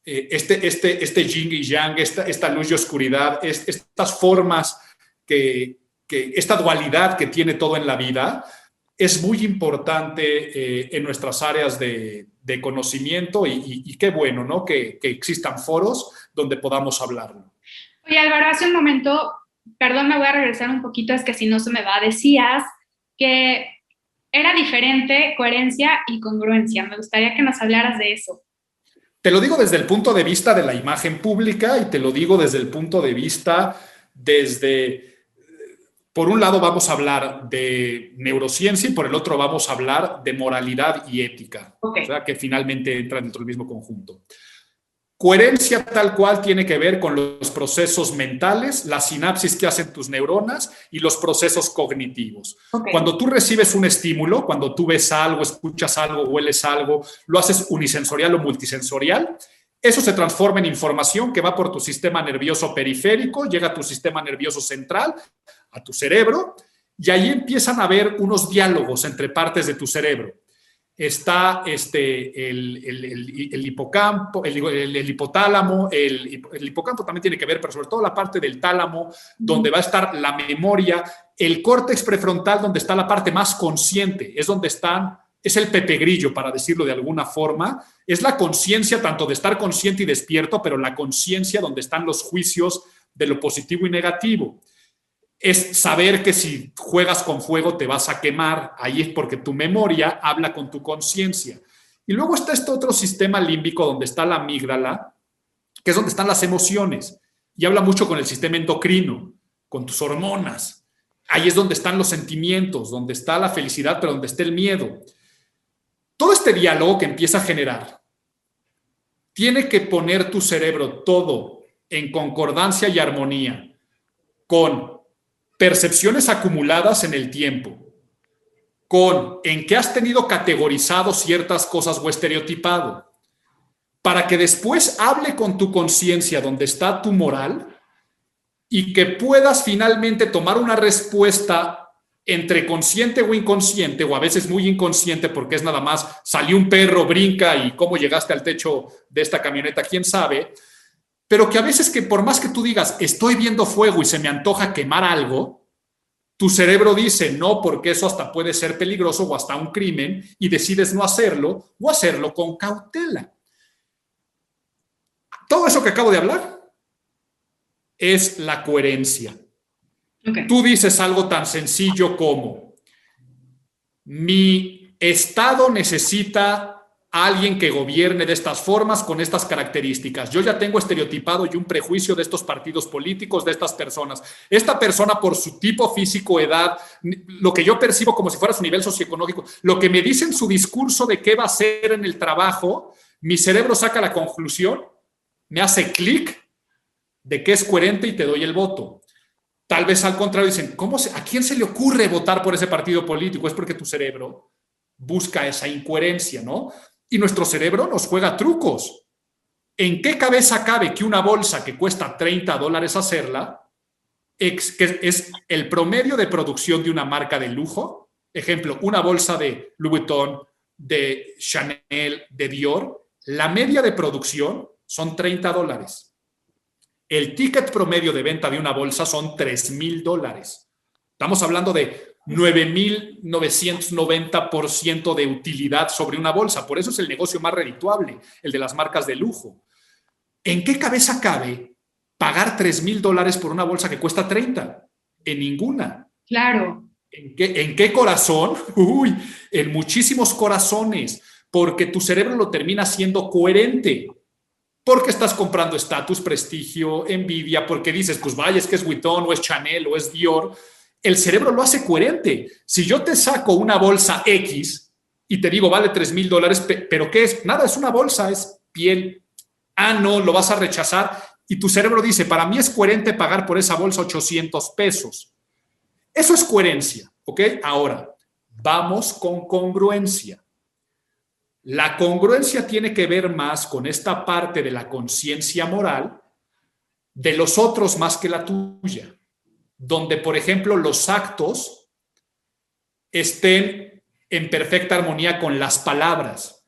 este yin y yang, esta luz y oscuridad, estas formas, esta dualidad que tiene todo en la vida, es muy importante en nuestras áreas de conocimiento y qué bueno, ¿no? Que existan foros donde podamos hablarlo. Oye, Álvaro, hace un momento, perdón, me voy a regresar un poquito, es que si no se me va, decías que era diferente coherencia y congruencia. Me gustaría que nos hablaras de eso. Te lo digo desde el punto de vista de la imagen pública y te lo digo desde el punto de vista por un lado vamos a hablar de neurociencia y por el otro vamos a hablar de moralidad y ética, okay. O sea, que finalmente entran dentro del mismo conjunto. Coherencia tal cual tiene que ver con los procesos mentales, la sinapsis que hacen tus neuronas y los procesos cognitivos. Okay. Cuando tú recibes un estímulo, cuando tú ves algo, escuchas algo, hueles algo, lo haces unisensorial o multisensorial, eso se transforma en información que va por tu sistema nervioso periférico, llega a tu sistema nervioso central, a tu cerebro, y ahí empiezan a haber unos diálogos entre partes de tu cerebro. Está el hipocampo, el hipotálamo, el hipocampo también tiene que ver, pero sobre todo la parte del tálamo, donde va a estar la memoria, el córtex prefrontal, donde está la parte más consciente, es el Pepe Grillo, para decirlo de alguna forma, es la conciencia tanto de estar consciente y despierto, pero la conciencia donde están los juicios de lo positivo y negativo. Es saber que si juegas con fuego te vas a quemar, ahí es porque tu memoria habla con tu conciencia. Y luego está este otro sistema límbico donde está la amígdala, que es donde están las emociones, y habla mucho con el sistema endocrino, con tus hormonas. Ahí es donde están los sentimientos, donde está la felicidad, pero donde está el miedo. Todo este diálogo que empieza a generar tiene que poner tu cerebro todo en concordancia y armonía con percepciones acumuladas en el tiempo, con en qué has tenido categorizado ciertas cosas o estereotipado, para que después hable con tu conciencia donde está tu moral y que puedas finalmente tomar una respuesta entre consciente o inconsciente, o a veces muy inconsciente porque es nada más salió un perro, brinca y cómo llegaste al techo de esta camioneta, quién sabe, pero que a veces que por más que tú digas estoy viendo fuego y se me antoja quemar algo, Tu cerebro dice no, porque eso hasta puede ser peligroso o hasta un crimen, y decides no hacerlo o hacerlo con cautela. Todo eso que acabo de hablar es la coherencia. Okay. Tú dices algo tan sencillo como: mi Estado necesita a alguien que gobierne de estas formas, con estas características. Yo ya tengo estereotipado y un prejuicio de estos partidos políticos, de estas personas. Esta persona, por su tipo físico, edad, lo que yo percibo como si fuera su nivel socioeconómico, lo que me dice en su discurso de qué va a hacer en el trabajo, mi cerebro saca la conclusión, me hace clic de que es coherente y te doy el voto. Tal vez al contrario dicen, ¿a quién se le ocurre votar por ese partido político? Es porque tu cerebro busca esa incoherencia, ¿no? Y nuestro cerebro nos juega trucos. ¿En qué cabeza cabe que una bolsa que cuesta $30 hacerla, que es el promedio de producción de una marca de lujo? Ejemplo, una bolsa de Louis Vuitton, de Chanel, de Dior, la media de producción son $30. El ticket promedio de venta de una bolsa son $3,000. Estamos hablando de 9,990% de utilidad sobre una bolsa. Por eso es el negocio más redituable, el de las marcas de lujo. ¿En qué cabeza cabe pagar $3,000 por una bolsa que cuesta 30? En ninguna. Claro. ¿En qué corazón? Uy, en muchísimos corazones, porque tu cerebro lo termina siendo coherente. Porque estás comprando estatus, prestigio, envidia, porque dices, pues vaya, es que es Vuitton, o es Chanel, o es Dior. El cerebro lo hace coherente. Si yo te saco una bolsa X y te digo, vale $3,000, ¿pero qué es? Nada, es una bolsa, es piel. Ah, no, lo vas a rechazar. Y tu cerebro dice, para mí es coherente pagar por esa bolsa $800. Eso es coherencia, ¿ok? Ahora, vamos con congruencia. La congruencia tiene que ver más con esta parte de la conciencia moral de los otros más que la tuya, donde, por ejemplo, los actos estén en perfecta armonía con las palabras,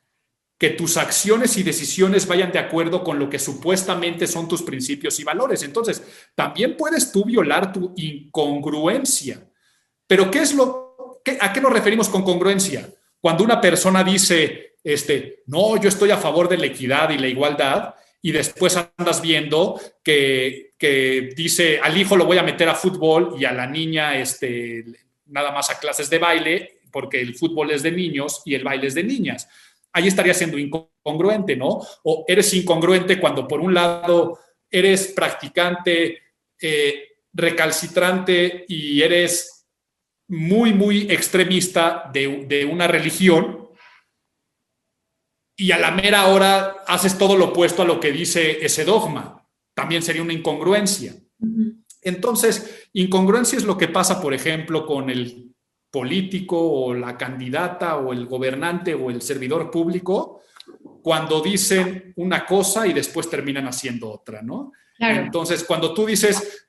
que tus acciones y decisiones vayan de acuerdo con lo que supuestamente son tus principios y valores. Entonces, también puedes tú violar tu incongruencia. Pero ¿a qué nos referimos con congruencia? Cuando una persona dice, no, yo estoy a favor de la equidad y la igualdad, y después andas viendo que dice, al hijo lo voy a meter a fútbol y a la niña nada más a clases de baile, porque el fútbol es de niños y el baile es de niñas. Ahí estaría siendo incongruente, ¿no? O eres incongruente cuando por un lado eres practicante, recalcitrante, y eres muy, muy extremista de una religión, y a la mera hora haces todo lo opuesto a lo que dice ese dogma. También sería una incongruencia. Entonces, incongruencia es lo que pasa, por ejemplo, con el político o la candidata o el gobernante o el servidor público, cuando dicen una cosa y después terminan haciendo otra, ¿no? Claro. Entonces, cuando tú dices,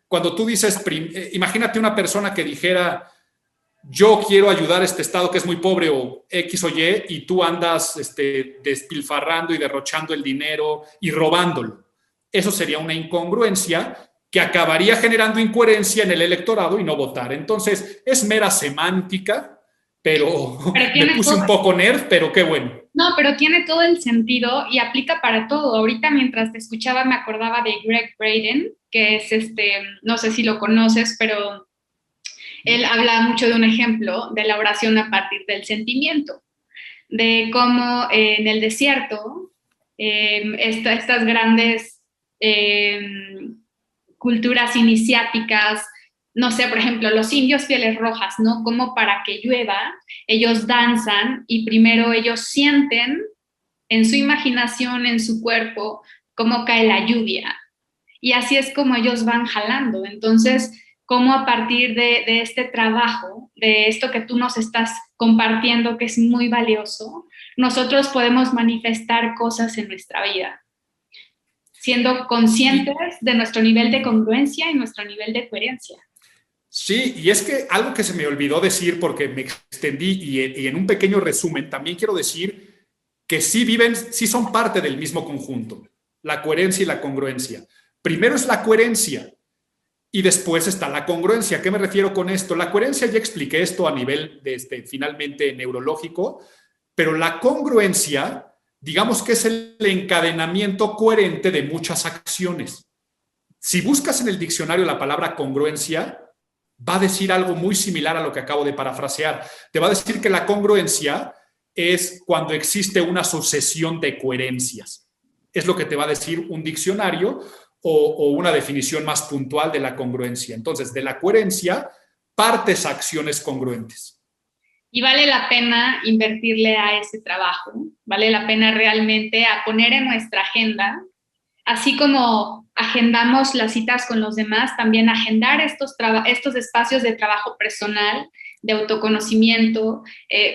imagínate una persona que dijera, yo quiero ayudar a este estado que es muy pobre o X o Y, y tú andas despilfarrando y derrochando el dinero y robándolo. Eso sería una incongruencia que acabaría generando incoherencia en el electorado y no votar. Entonces, es mera semántica, pero me puse un poco nerd, pero qué bueno. No, pero tiene todo el sentido y aplica para todo. Ahorita mientras te escuchaba me acordaba de Greg Braden, que es no sé si lo conoces, pero él habla mucho de un ejemplo de la oración a partir del sentimiento, de cómo en el desierto estas grandes culturas iniciáticas, no sé, por ejemplo, los indios pieles rojas, ¿no? Como para que llueva, ellos danzan y primero ellos sienten en su imaginación, en su cuerpo, cómo cae la lluvia. Y así es como ellos van jalando. Entonces, cómo a partir de este trabajo, de esto que tú nos estás compartiendo, que es muy valioso, nosotros podemos manifestar cosas en nuestra vida, siendo conscientes de nuestro nivel de congruencia y nuestro nivel de coherencia. Sí, y es que algo que se me olvidó decir porque me extendí y en un pequeño resumen también quiero decir que sí son parte del mismo conjunto, la coherencia y la congruencia. Primero es la coherencia. Y después está la congruencia. ¿A qué me refiero con esto? La coherencia, ya expliqué esto a nivel finalmente neurológico, pero la congruencia, digamos que es el encadenamiento coherente de muchas acciones. Si buscas en el diccionario la palabra congruencia, va a decir algo muy similar a lo que acabo de parafrasear. Te va a decir que la congruencia es cuando existe una sucesión de coherencias. Es lo que te va a decir un diccionario o una definición más puntual de la congruencia. Entonces, de la coherencia partes a acciones congruentes. Y vale la pena invertirle a ese trabajo, vale la pena realmente a poner en nuestra agenda, así como agendamos las citas con los demás, también agendar estos espacios de trabajo personal, de autoconocimiento,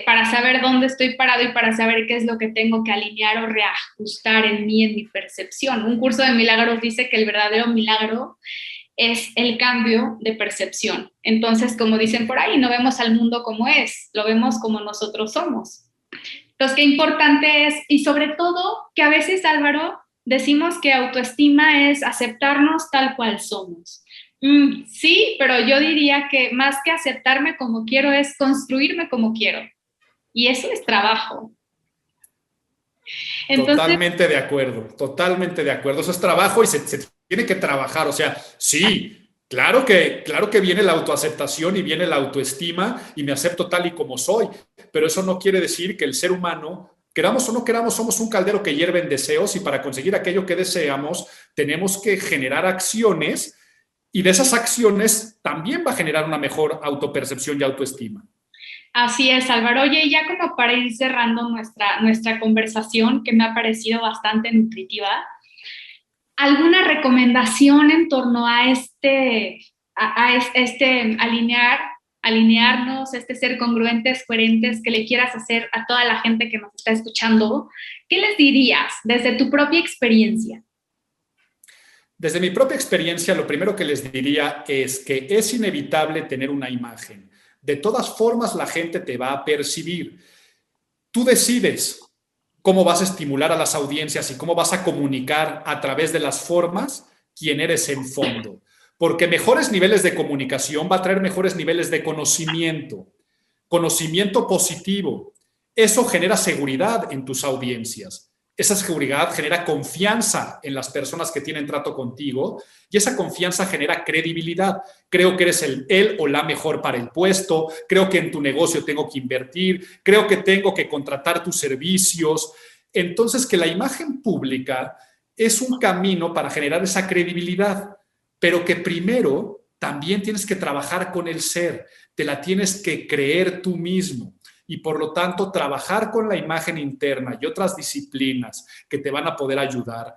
para saber dónde estoy parado y para saber qué es lo que tengo que alinear o reajustar en mí, en mi percepción. Un curso de milagros dice que el verdadero milagro es el cambio de percepción. Entonces, como dicen por ahí, no vemos al mundo como es, lo vemos como nosotros somos. Entonces, qué importante es, y sobre todo, que a veces, Álvaro, decimos que autoestima es aceptarnos tal cual somos. Sí, pero yo diría que más que aceptarme como quiero es construirme como quiero. Y eso es trabajo. Entonces, totalmente de acuerdo. Eso es trabajo y se tiene que trabajar. O sea, sí, claro que viene la autoaceptación y viene la autoestima y me acepto tal y como soy, pero eso no quiere decir que el ser humano, queramos o no queramos, somos un caldero que hierve en deseos y para conseguir aquello que deseamos tenemos que generar acciones y de esas acciones también va a generar una mejor autopercepción y autoestima. así es, Álvaro. Oye, ya como para ir cerrando nuestra conversación, que me ha parecido bastante nutritiva, ¿alguna recomendación en torno a este alinearnos, ser congruentes, coherentes, que le quieras hacer a toda la gente que nos está escuchando? ¿Qué les dirías desde tu propia experiencia? Desde mi propia experiencia, lo primero que les diría es que es inevitable tener una imagen. De todas formas, la gente te va a percibir. Tú decides cómo vas a estimular a las audiencias y cómo vas a comunicar a través de las formas quién eres en fondo. Porque mejores niveles de comunicación va a traer mejores niveles de conocimiento, conocimiento positivo. Eso genera seguridad en tus audiencias. Esa seguridad genera confianza en las personas que tienen trato contigo y esa confianza genera credibilidad. Creo que eres el o la mejor para el puesto, creo que en tu negocio tengo que invertir, creo que tengo que contratar tus servicios. Entonces, que la imagen pública es un camino para generar esa credibilidad, pero que primero también tienes que trabajar con el ser, te la tienes que creer tú mismo. Y por lo tanto trabajar con la imagen interna y otras disciplinas que te van a poder ayudar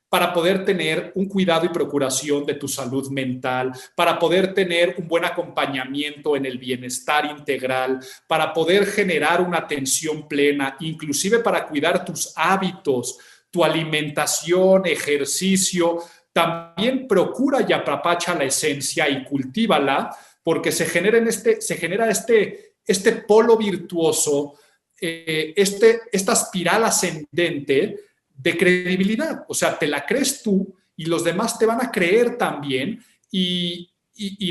para poder tener un cuidado y procuración de tu salud mental, para poder tener un buen acompañamiento en el bienestar integral, para poder generar una atención plena, inclusive para cuidar tus hábitos, tu alimentación, ejercicio. También procura y apapacha la esencia y cultívala, porque se genera este polo virtuoso, esta espiral ascendente de credibilidad. O sea, te la crees tú y los demás te van a creer también y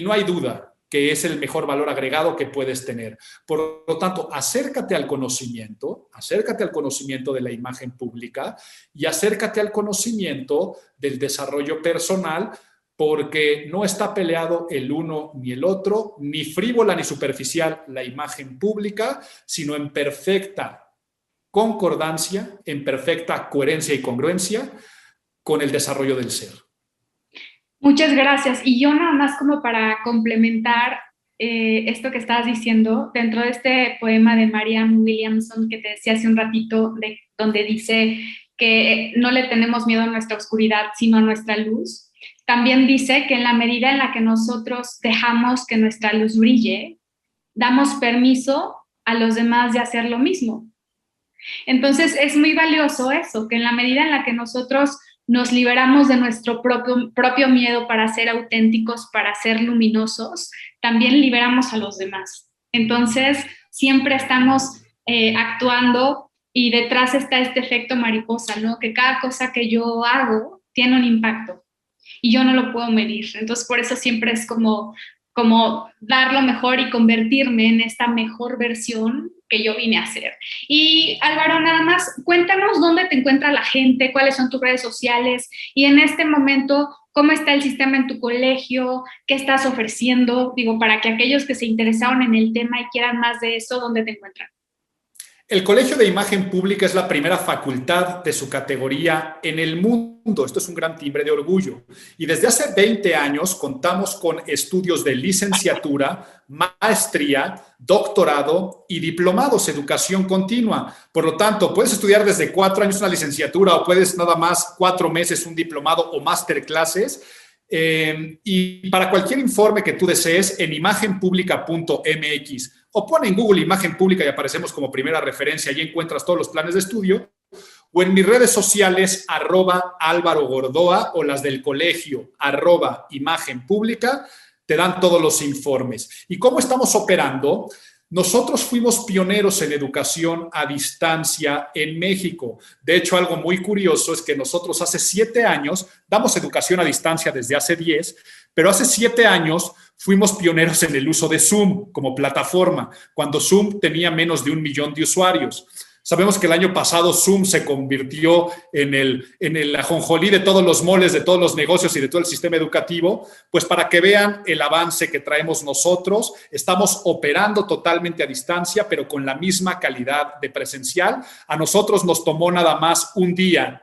no hay duda que es el mejor valor agregado que puedes tener. Por lo tanto, acércate al conocimiento de la imagen pública y acércate al conocimiento del desarrollo personal, porque no está peleado el uno ni el otro, ni frívola ni superficial la imagen pública, sino en perfecta concordancia, en perfecta coherencia y congruencia con el desarrollo del ser. Muchas gracias. Y yo nada más como para complementar esto que estabas diciendo, dentro de este poema de Marianne Williamson que te decía hace un ratito, donde dice que no le tenemos miedo a nuestra oscuridad, sino a nuestra luz, también dice que en la medida en la que nosotros dejamos que nuestra luz brille, damos permiso a los demás de hacer lo mismo. Entonces es muy valioso eso, que en la medida en la que nosotros nos liberamos de nuestro propio miedo para ser auténticos, para ser luminosos, también liberamos a los demás. Entonces siempre estamos actuando y detrás está este efecto mariposa, ¿no? Que cada cosa que yo hago tiene un impacto. y yo no lo puedo medir. Entonces, por eso siempre es como dar lo mejor y convertirme en esta mejor versión que yo vine a ser. Y Álvaro, nada más, cuéntanos dónde te encuentra la gente, cuáles son tus redes sociales y en este momento, cómo está el sistema en tu colegio, qué estás ofreciendo, digo, para que aquellos que se interesaron en el tema y quieran más de eso, ¿dónde te encuentran? El Colegio de Imagen Pública es la primera facultad de su categoría en el mundo. Esto es un gran timbre de orgullo. Y desde hace 20 años contamos con estudios de licenciatura, maestría, doctorado y diplomados, educación continua. Por lo tanto, puedes estudiar desde 4 años una licenciatura o puedes nada más 4 meses un diplomado o masterclasses. Y para cualquier informe que tú desees, en imagenpublica.mx o pon en Google Imagen Pública y aparecemos como primera referencia, y encuentras todos los planes de estudio, o en mis redes sociales, @Álvaro Gordoa, o las del colegio, @Imagen Pública, te dan todos los informes. ¿Y cómo estamos operando? Nosotros fuimos pioneros en educación a distancia en México. De hecho, algo muy curioso es que nosotros hace 7 años, damos educación a distancia desde hace 10, pero hace 7 años fuimos pioneros en el uso de Zoom como plataforma, cuando Zoom tenía menos de 1 millón de usuarios. Sabemos que el año pasado Zoom se convirtió en el ajonjolí de todos los moles, de todos los negocios y de todo el sistema educativo. Pues para que vean el avance que traemos nosotros, estamos operando totalmente a distancia, pero con la misma calidad de presencial. A nosotros nos tomó nada más un día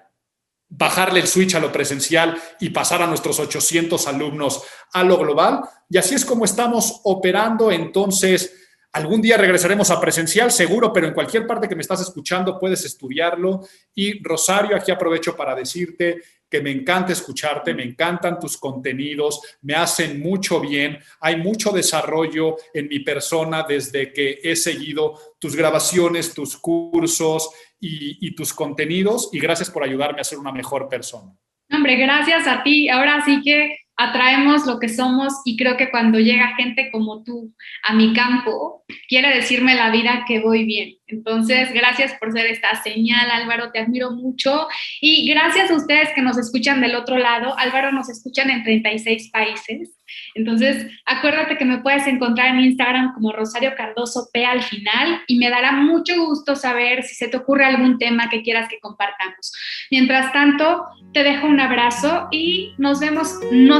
bajarle el switch a lo presencial y pasar a nuestros 800 alumnos a lo global. Y así es como estamos operando. Entonces, algún día regresaremos a presencial, seguro, pero en cualquier parte que me estás escuchando puedes estudiarlo. Y Rosario, aquí aprovecho para decirte que me encanta escucharte, me encantan tus contenidos, me hacen mucho bien, hay mucho desarrollo en mi persona desde que he seguido tus grabaciones, tus cursos y tus contenidos, y gracias por ayudarme a ser una mejor persona. Hombre, gracias a ti. Ahora sí que atraemos lo que somos y creo que cuando llega gente como tú a mi campo, quiere decirme la vida que voy bien. Entonces, gracias por ser esta señal, Álvaro, te admiro mucho y gracias a ustedes que nos escuchan del otro lado. Álvaro, nos escuchan en 36 países. Entonces, acuérdate que me puedes encontrar en Instagram como Rosario Cardoso P al final y me dará mucho gusto saber si se te ocurre algún tema que quieras que compartamos. Mientras tanto, te dejo un abrazo y nos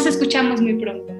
escuchamos muy pronto.